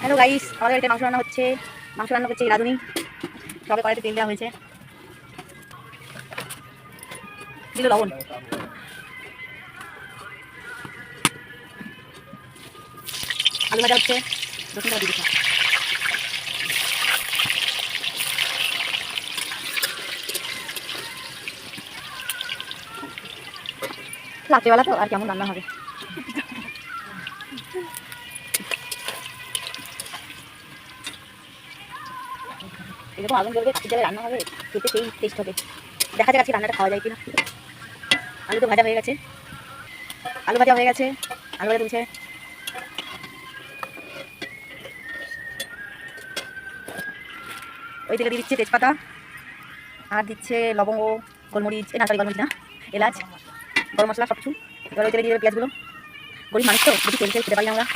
Hello guys, আমাদের বাড়িতে মাংস রান্না হচ্ছে। মাংস রান্না করছে রাঁধুনি। সবে কড়াইতে তেল দেওয়া হয়েছে, দিল লবণ। আলু ভাজা হচ্ছে, রসুনটা দিয়ে দিচ্ছে। রাত্রিবেলা তো আর কেমন রান্না হবে। এরকম আগুন জ্বলবে, কাঠের জালে রান্না হবে, খেতে সেই টেস্ট হবে। দেখা যাক আজকে রান্নাটা খাওয়া যায় কিনা। আলু তো ভাজা হয়ে গেছে, আলু ভাজা হয়ে গেছে, আলু ভাজা তুলছে। ওই তেলে দিয়ে দিচ্ছে তেজপাতা, আর দিচ্ছে লবঙ্গ, গোলমরিচ, না সরি গোলমরিচ না, এলাচ, গরম মশলা সব কিছু। এবার ওই তেলে দিয়ে দেবে পেঁয়াজগুলো। গরিব মানুষ তো বেশি তেল খেতে পারি আমরা।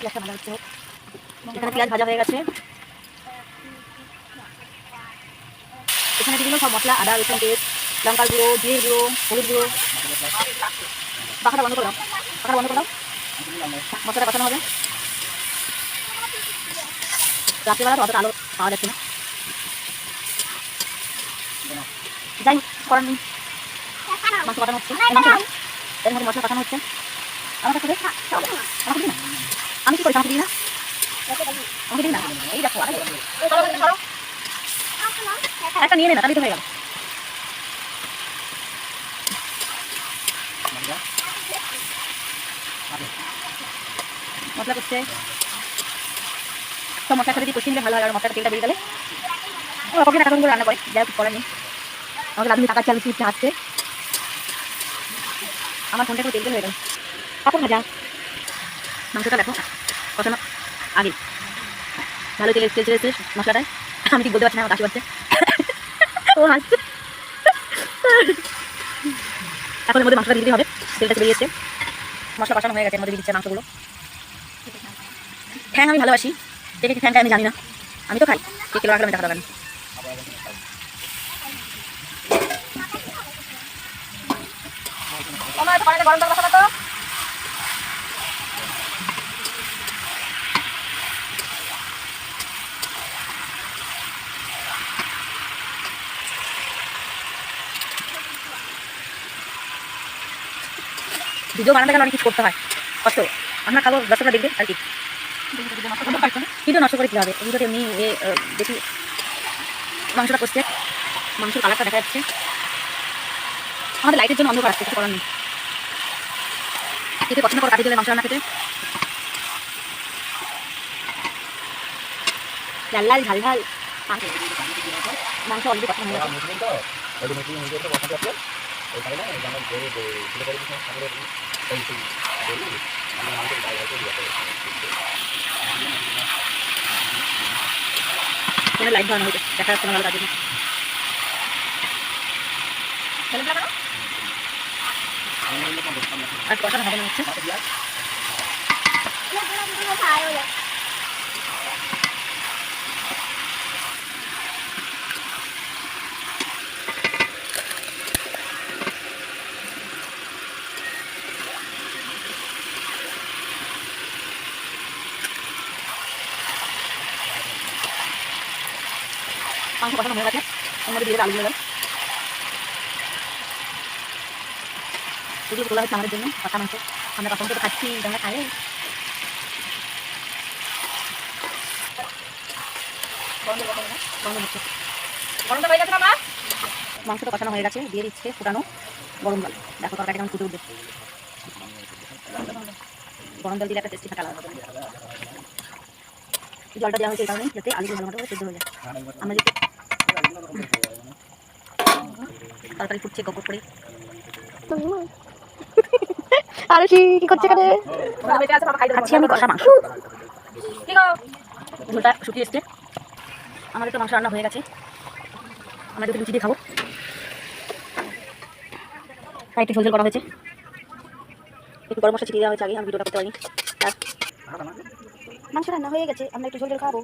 পেঁয়াজটা ভাজা হচ্ছে, এখানে পেঁয়াজ ভাজা হয়ে গেছে। এখানে দিয়ে দিল সব মশলা, আদা রসুন পেস্ট, লঙ্কার গুঁড়ো, জিরের গুঁড়ো, হলুদ গুঁড়ো। পাখাটা বন্ধ করে দাও, পাখাটা বন্ধ করে দাও। মশলাটা কষানো হবে। রাত্রিবেলা তো অতটা আলো পাওয়া যাচ্ছে না, যাই করার নেই। মাংস কাটানো হচ্ছে, মাংস না এর মধ্যে মশলা কাটানো হচ্ছে। আমার কাছে আমাকে দিই না, আমি কি করি আমাকে দিই না, আমাকে দিই না। এই দেখো একটা নিয়ে নে না, তাহলে তো হয়ে গেল। মশলা করছে, সব মশলার সাথে দিয়ে কষিয়ে নিলে ভালো হয়। আর মশলাটা তেলটা বেরিয়ে গেলে ওকে টাকা করে রান্না করে, যাই হোক করার নেই। আমাকে আপনি টাকা চালু উঠতে হাসছে। আমার ফোনটা একটু তেল হয়ে গেল। কাপড় ভাজা মাংসটা দেখো কষানো আগে ভালো তেল তেল ছেড়েছে মশলাটায়। আমি ঠিক বলতে পারছি না, আমার কাশি পাচ্ছে। ও হাসছে। এখন এর মধ্যে মাংসটা দিয়ে দিতে হবে, তেলটা বেরিয়েছে, মশলা কষানো হয়ে গেছে। এর মধ্যে দিয়ে দিচ্ছে মাংসগুলো। ঠ্যাং আমি ভালোবাসি, কে কে ঠ্যাং খাই আমি জানি না, আমি তো খাই। কে কিলো রাখলে আমি টাকা দেবেন। গরম জল বসাবো তো। ভিডিও বানাতে গেলে অনেক কিছু করতে হয়, কষ্ট। আমরা খাবো, দর্শকরা দেখবে আর কি। ভিডিও নষ্ট করে দিতে হবে। ভিডিওতে এমনি দেখি মাংসটা করছে, মাংসের কালারটা দেখা যাচ্ছে। আমাদের লাইটের জন্য অন্ধকার আসছে, কিছু করার নেই। খেতে পছন্দ করে কাঠি জলে মাংস রান্না খেতে, লাল লাল ঝাল ঝাল মাংস অলরেডি পছন্দ হয়ে গেছে। ফোনে লাইট ধরানো হয়েছে, দেখা যাচ্ছে না ভালো কাজে। আর কষানো হবে না হচ্ছে। মাংস কষানো হয়ে গেছে, এর মধ্যে দিয়ে দেবে আলুগুলো। এগুলো তোলা হচ্ছে আমাদের জন্য কষা মাংস। আমরা কষা মাংস তো খাচ্ছি, আমরা খাই। মাংসটা কষানো হয়ে গেছে, দিয়ে দিচ্ছে ফুটানো গরম জল। দেখো তরকারি কেমন ফুটে উঠবে। গরম জল দিলে একটা টেস্টি থাকা লাগবে। জলটা দেওয়া হয়েছে এই কারণে যাতে আলুগুলো ভালো মতো সেদ্ধ হয়ে যায়। আমরা যদি তরকারি ফুটছে গপ করে। আর কি করছে এখানে? খাচ্ছি আমি কষা মাংস। ঝোলটা শুকিয়ে এসছে। আমাদের তো মাংস রান্না হয়ে গেছে, আমরা একটু লুচি দিয়ে খাবো। তাই একটু ঝোল ঝোল করা হয়েছে, একটু গরম মশলা ছিটিয়ে দেওয়া হয়েছে আগে, আমি ভিডিওটা করতে পারিনি। মাংস রান্না হয়ে গেছে, আমরা একটু ঝোল ঝোল খাবো,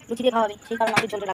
লুচি দিয়ে খাওয়াবে, সেই কারণে আমাদের ঝোল ঝোল